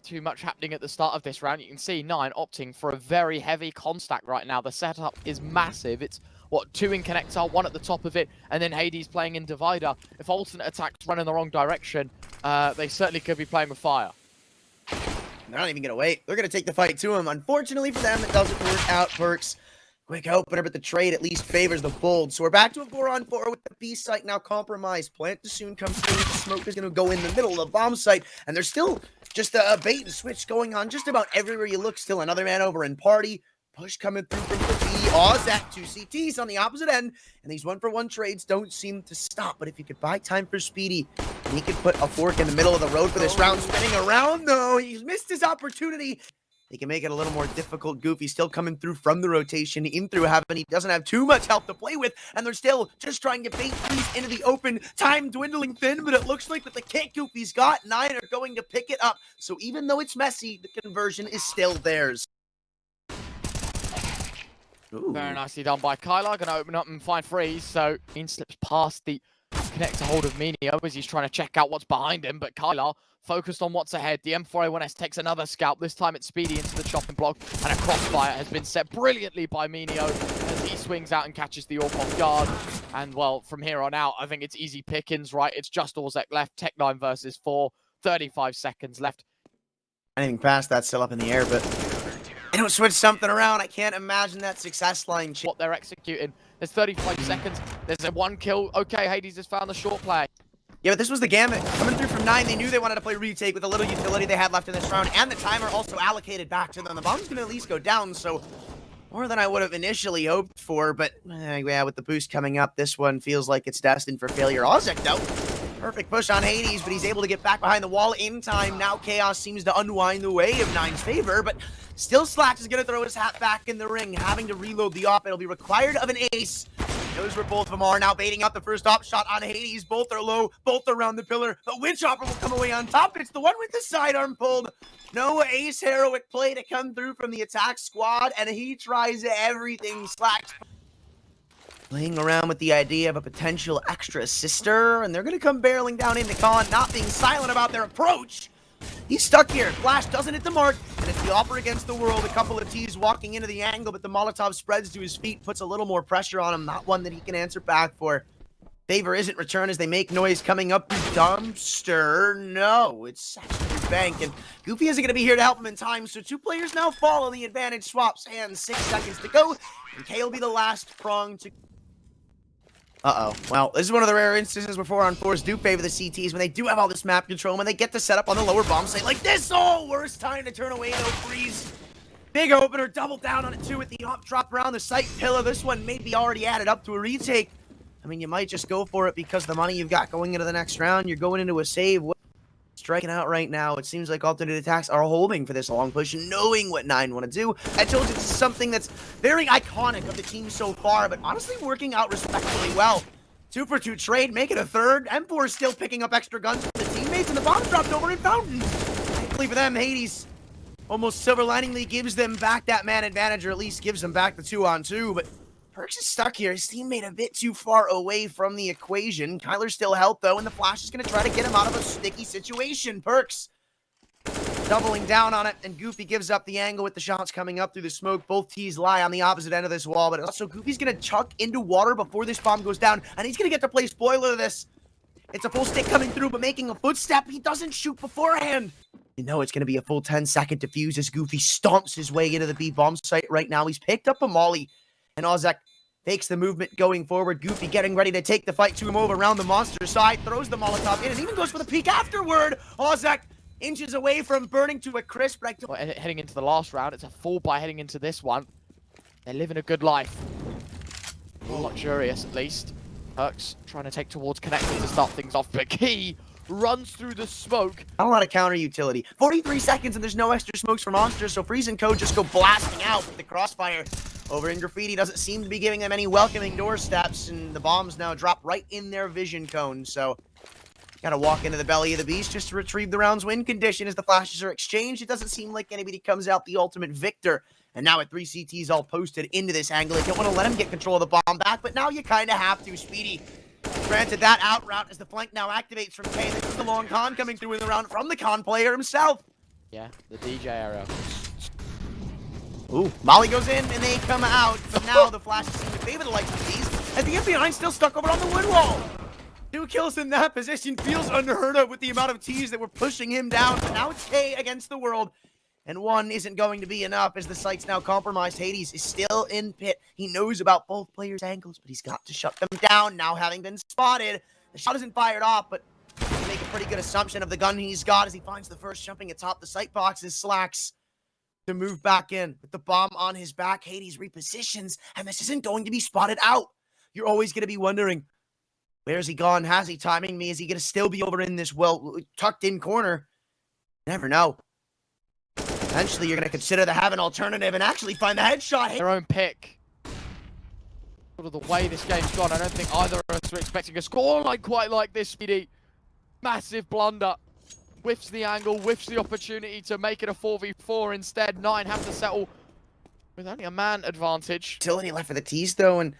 too much happening at the start of this round. You can see 9 opting for a very heavy Contact right now. The setup is massive. It's, what, 2 in connector, 1 at the top of it, and then HADES playing in divider. If alternate attacks run in the wrong direction, they certainly could be playing with fire. They're not even going to wait. They're going to take the fight to him. Unfortunately for them, it doesn't work out. Perks, quick opener, but the trade at least favors the bold. So we're back to a 4-on-4 with the B site now compromised. Plant to soon come through. The smoke is going to go in the middle of the bomb site, and there's still just a bait and switch going on just about everywhere you look. Still another man over in party. Push coming through from the B. Ozak, 2 CTs on the opposite end, and these 1-for-1 trades don't seem to stop. But if you could buy time for Speedy, he could put a fork in the middle of the road for this round. Spinning around, though, he's missed his opportunity. He can make it a little more difficult. Goofy still coming through from the rotation in through heaven. He doesn't have too much help to play with, and they're still just trying to bait these into the open. Time dwindling thin, but it looks like with the kick Goofy's got, 9 are going to pick it up. So even though it's messy, the conversion is still theirs. Ooh. Very nicely done by Kylar. Going to open up and find freeze. So Mean slips past the connector hold of Menio as he's trying to check out what's behind him. But Kylar focused on what's ahead. The M4A1S takes another scalp. This time it's Speedy into the chopping block. And a crossfire has been set brilliantly by Menio as he swings out and catches the AWP off guard. And, well, from here on out, I think it's easy pickings, right? It's just Orzek left. Tech9 versus 4. 35 seconds left. Anything past that's still up in the air, but they don't switch something around. I can't imagine that success line. What they're executing. There's 35 seconds. There's a 1 kill. Okay, HADES has found the short play. Yeah, but this was the gamut. Coming through from 9, they knew they wanted to play retake with the little utility they had left in this round, and the timer also allocated back to them. The bomb's going to at least go down, so more than I would have initially hoped for, but yeah, with the boost coming up, this one feels like it's destined for failure. Ozek, though, perfect push on HADES, but he's able to get back behind the wall in time. Now Chaos seems to unwind the way of 9's favor, but still Slacks is going to throw his hat back in the ring, having to reload the op. It'll be required of an ace. Knows where both of them are. Now baiting out the first op shot on HADES. Both are low, both around the pillar. But Windchopper will come away on top. It's the one with the sidearm pulled. No ace heroic play to come through from the attack squad, and he tries everything. Slacks playing around with the idea of a potential extra sister, and they're going to come barreling down into Con, not being silent about their approach. He's stuck here. Flash doesn't hit the mark, and it's the offer against the world. A couple of T's walking into the angle, but the Molotov spreads to his feet, puts a little more pressure on him. Not one that he can answer back for. Favor isn't returned as they make noise coming up the dumpster. No, it's actually Bank, and Goofy isn't going to be here to help him in time, so 2 players now follow the advantage. Swaps hands, 6 seconds to go, and K will be the last prong to... Uh-oh. Well, this is one of the rare instances where 4-on-4s do favor the CTs when they do have all this map control, when they get to set up on the lower bomb site like this. Oh, worst time to turn away, no freeze. Big opener, double down on it too with the op drop around the site pillar. This one may be already added up to a retake. I mean, you might just go for it because the money you've got going into the next round, you're going into a save. Striking out right now. It seems like alternate attacks are holding for this long push, knowing what 9 want to do. I told you this is something that's very iconic of the team so far, but honestly working out respectfully well. 2-for-2 trade, make it a third. M4 is still picking up extra guns from the teammates, and the bomb dropped over in Fountain. Thankfully for them, HADES almost silver liningly gives them back that man advantage, or at least gives them back the 2-on-2, but Perks is stuck here. His teammate a bit too far away from the equation. Kyler's still helped, though, and the Flash is going to try to get him out of a sticky situation. Perks doubling down on it, and Goofy gives up the angle with the shots coming up through the smoke. Both T's lie on the opposite end of this wall, but also Goofy's going to chuck into water before this bomb goes down, and he's going to get to play spoiler to this. It's a full stick coming through, but making a footstep. He doesn't shoot beforehand. You know it's going to be a full 10-second defuse as Goofy stomps his way into the B bomb site right now. He's picked up a molly. And Ozek fakes the movement going forward. Goofy getting ready to take the fight to him over around the monster side. Throws the Molotov in and even goes for the peek afterward. Ozek inches away from burning to a crisp. Heading into the last round, it's a full by heading into this one. They're living a good life. More luxurious, at least. Perks trying to take towards connecting to start things off, but Key runs through the smoke. Not a lot of counter utility. 43 seconds and there's no extra smokes for monsters, so Freeze and Co just go blasting out with the crossfire. Over in Graffiti doesn't seem to be giving them any welcoming doorsteps, and the bombs now drop right in their vision cone, so gotta walk into the belly of the beast just to retrieve the round's win condition as the flashes are exchanged. It doesn't seem like anybody comes out the ultimate victor. And now with 3 CTs all posted into this angle, you don't want to let him get control of the bomb back, but now you kind of have to. Speedy granted that out route as the flank now activates from K. This is the long con coming through in the round from the con player himself. Yeah, the DJ area. Ooh, Molly goes in and they come out, but now the flashes seem to favor the likes of these, and the MP9 still stuck over on the wood wall. 2 kills in that position feels unheard of with the amount of T's that were pushing him down, but now it's K against the world, and 1 isn't going to be enough as the site's now compromised. HADES is still in pit. He knows about both players' angles, but he's got to shut them down now, having been spotted. The shot isn't fired off, but he can make a pretty good assumption of the gun he's got as he finds the first jumping atop the site boxes. Slacks to move back in with the bomb on his back. HADES repositions, and this isn't going to be spotted out. You're always going to be wondering, where's he gone? Has he timing me? Is he going to still be over in this tucked in corner? Never know. Eventually, you're going to consider to have an alternative and actually find the headshot. Their own pick. Sort of the way this game's gone, I don't think either of us were expecting a scoreline quite like this, Speedy. Massive blunder. Whiffs the angle, whiffs the opportunity to make it a 4v4 instead. 9 have to settle with only a man advantage. Utility left for the T's, though, and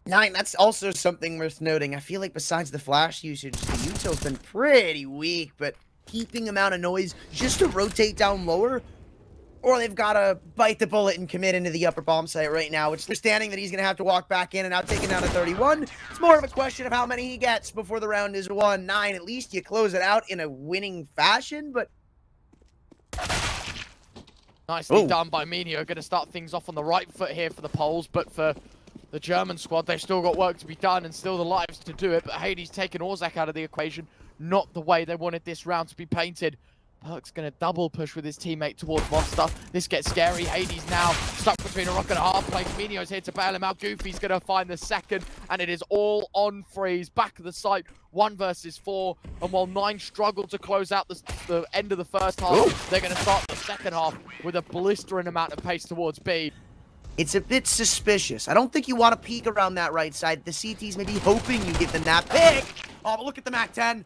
9, that's also something worth noting. I feel like besides the flash usage, the util's been pretty weak, but keeping them out of noise just to rotate down lower, or they've got to bite the bullet and commit into the upper bomb site right now, which understanding that he's going to have to walk back in and now taking down a 31. It's more of a question of how many he gets before the round is won. 9, at least you close it out in a winning fashion, but... Nicely done by Menio. Going to start things off on the right foot here for the Poles, but for the German squad, they've still got work to be done and still the lives to do it. But HADES taking Orzek out of the equation, not the way they wanted this round to be painted. Perk's going to double push with his teammate towards Monster. This gets scary. HADES now stuck between a rock and a hard place. Menio's here to bail him out. Goofy's going to find the second, and it is all on Freeze. Back of the site, 1 versus 4. And while 9 struggled to close out the end of the first half, they're going to start the second half with a blistering amount of pace towards B. It's a bit suspicious. I don't think you want to peek around that right side. The CTs may be hoping you give them that pick. Oh, but look at the MAC-10.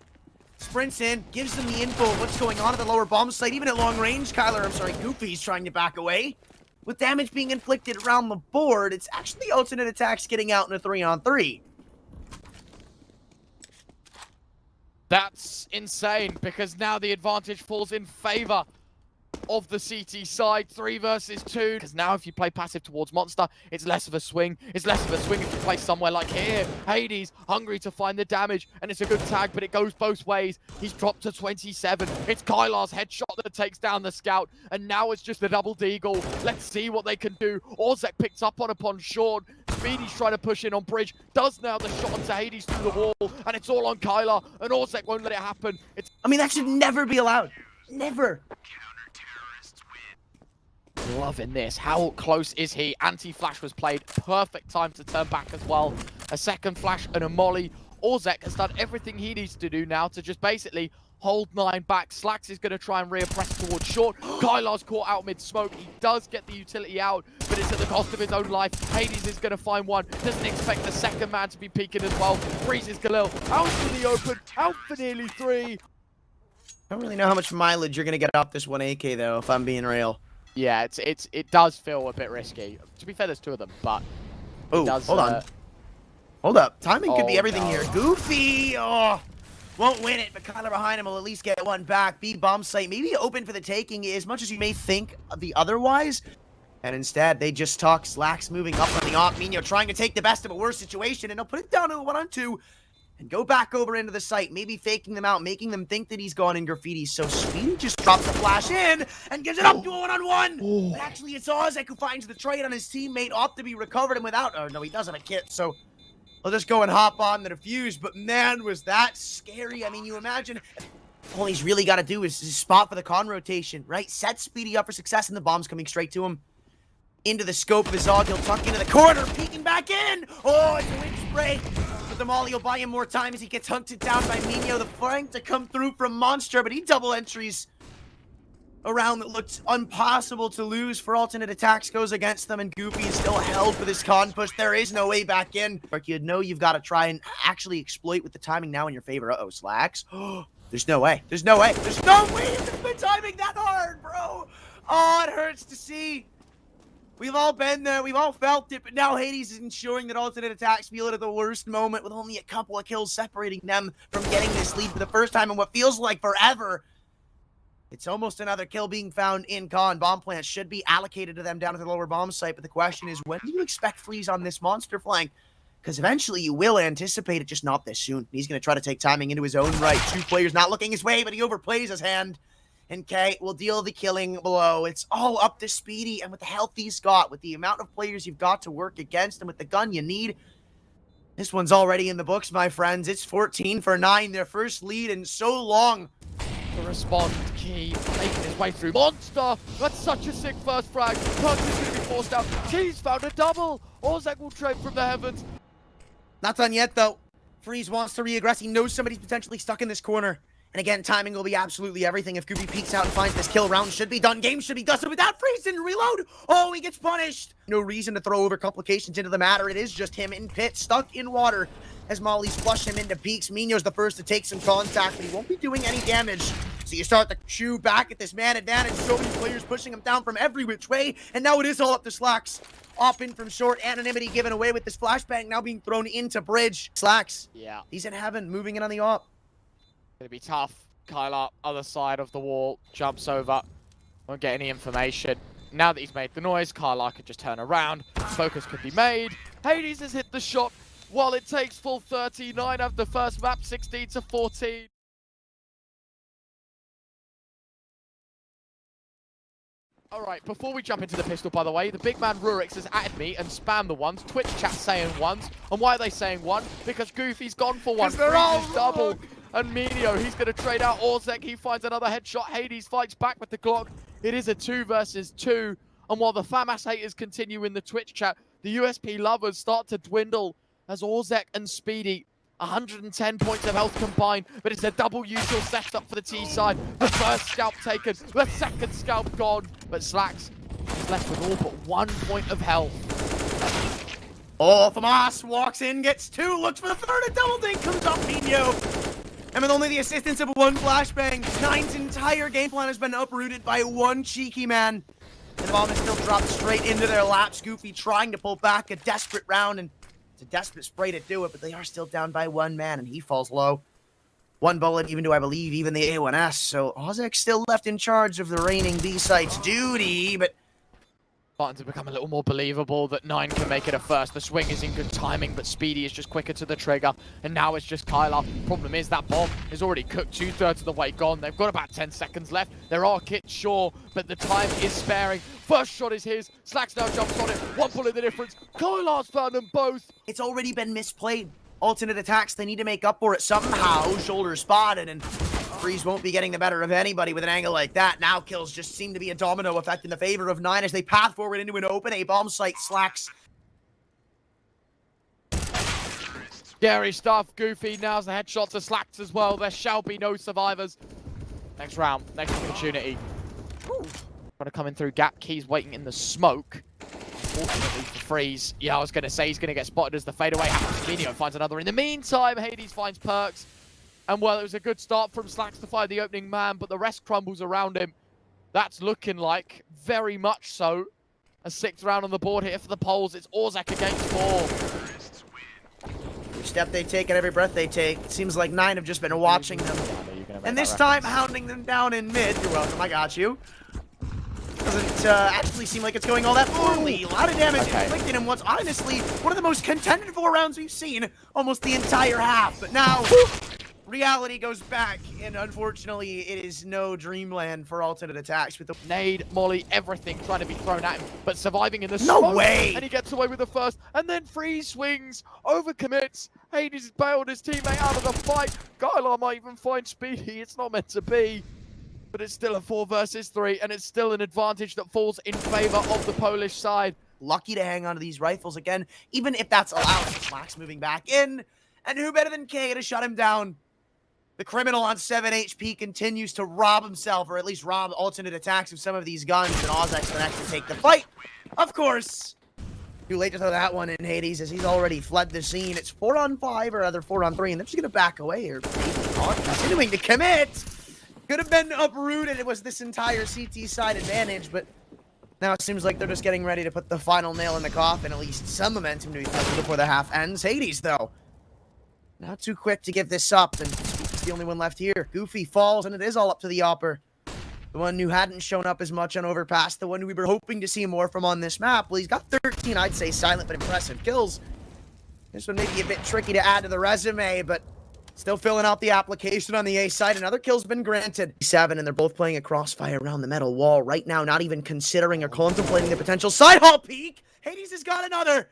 Sprints in, gives them the info of what's going on at the lower bomb site. Even at long range, Goofy's trying to back away. With damage being inflicted around the board, it's actually alternate attacks getting out in a 3-on-3. That's insane, because now the advantage falls in favor of the CT side. 3 versus 2, because now if you play passive towards Monster, it's less of a swing. It's less of a swing if you play somewhere like here. HADES hungry to find the damage, and it's a good tag, but it goes both ways. He's dropped to 27. It's Kylar's headshot that takes down the scout, and now it's just the double deagle. Let's see what they can do. Orzek picks up upon Sean. Speedy's trying to push in on bridge, does nail the shot onto HADES through the wall, and it's all on Kylar, and Orzek won't let it happen. I mean, that should never be allowed. Never. Loving this. How close is he? Anti-flash was played. Perfect time to turn back as well. A second flash and a molly. Orzek has done everything he needs to do now to just basically hold 9 back. Slacks is going to try and repress towards short. Kylar's caught out mid-smoke. He does get the utility out, but it's at the cost of his own life. HADES is going to find 1. Doesn't expect the second man to be peeking as well. Freezes Galil out to the open. Out for nearly 3. I don't really know how much mileage you're going to get off this 1 AK, though, if I'm being real. Yeah, it does feel a bit risky. To be fair, there's 2 of them, but oh, hold on. Hold up. Timing could be everything here. Goofy! Oh, won't win it, but Kyler behind him will at least get 1 back. B bomb site, maybe open for the taking as much as you may think the otherwise. And instead, they just talk. Slacks moving up on the op. Menio trying to take the best of a worse situation, and he'll put it down to a 1-on-2 and go back over into the site, maybe faking them out, making them think that he's gone in graffiti. So Speedy just drops a flash in and gives it up to a 1-on-1. But actually, it's Orzek who finds the trade on his teammate, opt to be recovered and without. Oh, no, he does have a kit, so he'll just go and hop on the defuse. But man, was that scary. I mean, you imagine all he's really got to do is spot for the con rotation, right? Set Speedy up for success, and the bomb's coming straight to him. Into the scope of his og, he'll tuck into the corner, peeking back in. Oh, it's a wind spray. But the molly will buy him more time as he gets hunted down by Menio. The flank to come through from Monster, but he double entries a round that looked impossible to lose for alternate attacks goes against them, and Goofy is still held for this con push. There is no way back in. You know you've got to try and actually exploit with the timing now in your favor. Uh-oh, Slacks. There's no way. There's no way. There's no way it's been timing that hard, bro. Oh, it hurts to see. We've all been there, we've all felt it, but now HADES is ensuring that alternate attacks feel it at the worst moment with only a couple of kills separating them from getting this lead for the first time in what feels like forever. It's almost another kill being found in Con. Bomb plants should be allocated to them down at the lower bomb site, but the question is, when do you expect Freeze on this monster flank? Because eventually you will anticipate it, just not this soon. He's going to try to take timing into his own right. Two players not looking his way, but he overplays his hand. And K will deal the killing blow. It's all up to Speedy, and with the health he's got, with the amount of players you've got to work against, and with the gun you need, this one's already in the books, my friends. It's 14 for 9, their first lead in so long. To respond, Key making his way through. Monster! That's such a sick first frag. Perks is going to be forced out. Key's found a double. Ozek will trade from the heavens. Not done yet, though. Freeze wants to re-aggress. He knows somebody's potentially stuck in this corner. And again, timing will be absolutely everything. If Goofy peeks out and finds this kill, round should be done. Game should be dusted. But that Freeze didn't reload. Oh, he gets punished. No reason to throw over complications into the matter. It is just him in pit, stuck in water. As Molly's flush him into peaks. Mino's the first to take some contact, but he won't be doing any damage. So you start to chew back at this man advantage. So many players pushing him down from every which way. And now it is all up to Slacks. Off in from short, anonymity given away with this flashbang now being thrown into bridge. Slacks. Yeah. He's in heaven, moving in on the op. Gonna be tough. Kyler, other side of the wall, jumps over. Won't get any information. Now that he's made the noise, Kyler could just turn around. Focus could be made. Hades has hit the shot while it takes full 39 of the first map, 16 to 14. Alright, before we jump into the pistol, by the way, the big man Rurix has added me and spammed the ones. Twitch chat saying ones. And why are they saying one? Because Goofy's gone for one. They're all double. And Minio, he's going to trade out Ozek. He finds another headshot. Hades fights back with the Glock. It is a 2 versus 2. And while the FAMAS haters continue in the Twitch chat, the USP lovers start to dwindle as Ozek and Speedy, 110 points of health combined, but it's a double usual setup for the T side. The first scalp taken, the second scalp gone, but Slacks is left with all but 1 point of health. Oh, FAMAS walks in, gets 2, looks for the third, a double dink comes up Mino. And with only the assistance of one flashbang, Nine's entire game plan has been uprooted by one cheeky man. And the bomb is still dropped straight into their laps. Goofy trying to pull back a desperate round, and it's a desperate spray to do it, but they are still down by one man, and he falls low. One bullet, even to, I believe, even the A1S. So Ozek still left in charge of the reigning B-site's duty, but Starting to become a little more believable that 9 can make it a first. The swing is in good timing, but Speedy is just quicker to the trigger. And now it's just Kyler. Problem is that bomb is already cooked, 2/3 of the way gone. They've got about 10 seconds left. There are kits, sure, but the time is sparing. First shot is his. Slacks now jumps on it. 1 bullet the difference. Kyler's found them both. it's already been misplayed. Alternate attacks, they need to make up for it somehow. Shoulder spotted, and Freeze won't be getting the better of anybody with an angle like that. Now kills just seem to be a domino effect in the favor of 9 as they path forward into an open A bomb site. Slacks. Scary stuff. Goofy now's the headshot to Slacks as well. There shall be no survivors. Next round, next opportunity. Trying to come in through gap. Key's waiting in the smoke. Fortunately for Freeze. Yeah, I was going to say he's going to get spotted as the fadeaway happens. Minio finds another. In the meantime, Hades finds Perks. And well, it was a good start from Slacks to find the opening man, but the rest crumbles around him. That's looking like, very much so, a 6th round on the board here for the Poles. It's Ozek against 4. Every step they take and every breath they take, it seems like 9 have just been watching them. And this time, hounding them down in mid. You're welcome, I got you. Doesn't actually seem like it's going all that poorly. A lot of damage inflicted in what's honestly one of the most contended 4 rounds we've seen almost the entire half. But now, reality goes back, and unfortunately, it is no dreamland for alternate attacks with the nade, molly, everything trying to be thrown at him, but surviving in the No smoke. way! And he gets away with the first, and then Freeze swings, overcommits. Hades bailed his teammate out of the fight. Kyler might even find Speedy. It's not meant to be. But it's still a 4 versus 3, and it's still an advantage that falls in favor of the Polish side. Lucky to hang on to these rifles again, even if that's allowed. Slacks moving back in, and who better than K to shut him down? The criminal on 7 HP continues to rob himself, or at least rob alternate attacks of some of these guns, and Ozek's the next to take the fight. Of course. Too late to throw that one in, Hades, as he's already fled the scene. It's 4-on-5, or rather 4-on-3, and they're just going to back away here. Continuing to commit. Could have been uprooted. It was this entire CT side advantage, but now it seems like they're just getting ready to put the final nail in the coffin. At least some momentum to be felt before the half ends. Hades, though, not too quick to give this up, and it's the only one left here. Goofy falls, and it is all up to the Opper. the one who hadn't shown up as much on Overpass, the one we were hoping to see more from on this map. Well, he's got 13, I'd say, silent but impressive kills. This one may be a bit tricky to add to the resume, but still filling out the application on the A side. Another kill's been granted. 7, and they're both playing a crossfire around the metal wall right now, not even considering or contemplating the potential side hall peek. Hades has got another.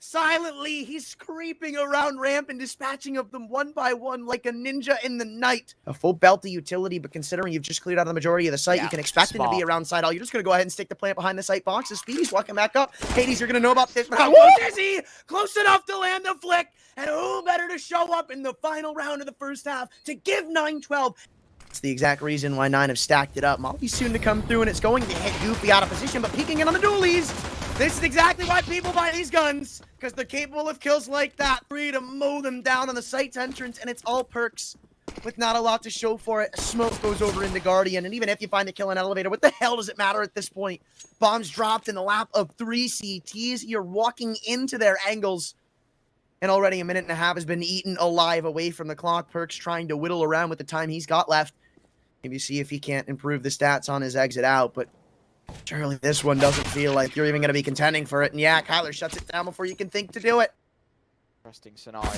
Silently, he's creeping around ramp and dispatching of them one by one like a ninja in the night. A full belt of utility, but considering you've just cleared out the majority of the site, you can expect him to be around side hall. You're just going to go ahead and stick the plant behind the site boxes. Speedy's walking back up. Hades, you're going to know about this, but how close is he? Close enough to land the flick, and who better to show up in the final round of the first half to give 9-12. It's the exact reason why 9 have stacked it up. Molly's soon to come through, and it's going to hit Goofy out of position, but peeking in on the dualies. This is exactly why people buy these guns, because they're capable of kills like that. Free to mow them down on the site's entrance, and it's all perks with not a lot to show for it. Smoke goes over into Guardian, and even if you find the kill in elevator, what the hell does it matter at this point? Bombs dropped in the lap of 3 CTs. You're walking into their angles, and already a minute and a half has been eaten alive away from the clock. Perks trying to whittle around with the time he's got left. Maybe see if he can't improve the stats on his exit out, but surely this one doesn't feel like you're even going to be contending for it. And yeah, Kyler shuts it down before you can think to do it. Interesting scenario.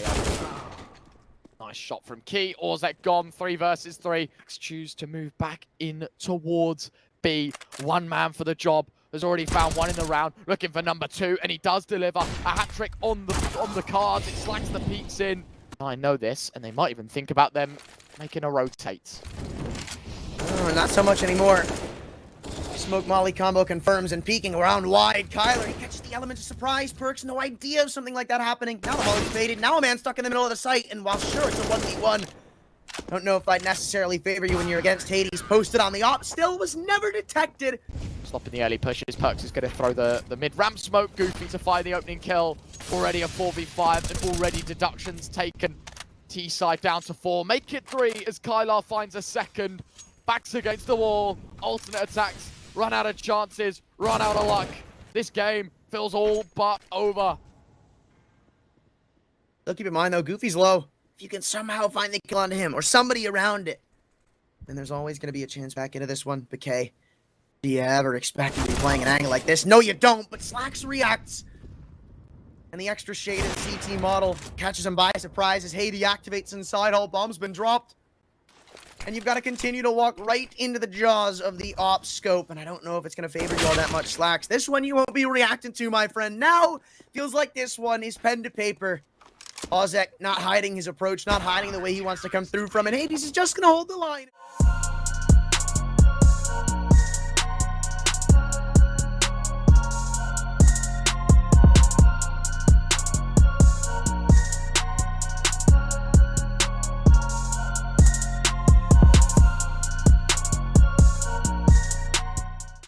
Nice shot from Key. Orzek gone. 3 versus 3. Choose to move back in towards B. One man for the job. Has already found one in the round. Looking for number 2, and he does deliver a hat trick on the cards. It slacks the peaks in. I know this, and they might even think about them making a rotate. Oh, not so much anymore. Smoke Molly combo confirms, and peeking around wide. Kyler, he catches the element of surprise. Perks, no idea of something like that happening. Now the Molly's faded. Now a man stuck in the middle of the site, and while sure it's a 1v1, don't know if I'd necessarily favor you when you're against Hades. Posted on the op, still was never detected. Stopping the early pushes. Perks is going to throw the mid-ramp smoke. Goofy to find the opening kill. Already a 4v5, and already deductions taken. T-side down to 4. Make it 3 as Kylar finds a second. Backs against the wall. Alternate attacks. Run out of chances, run out of luck. This game feels all but over. Look, keep in mind though, Goofy's low. If you can somehow find the kill on him or somebody around it, then there's always going to be a chance back into this one. BK, do you ever expect to be playing an angle like this? No, you don't, but Slacks reacts. And the extra shaded CT model catches him by surprise as Hades activates inside. All bombs been dropped. And you've got to continue to walk right into the jaws of the op scope. And I don't know if it's going to favor you all that much, Slacks. This one you won't be reacting to, my friend. Now, feels like this one is pen to paper. Ozek not hiding his approach, not hiding the way he wants to come through from. And Hades is just going to hold the line.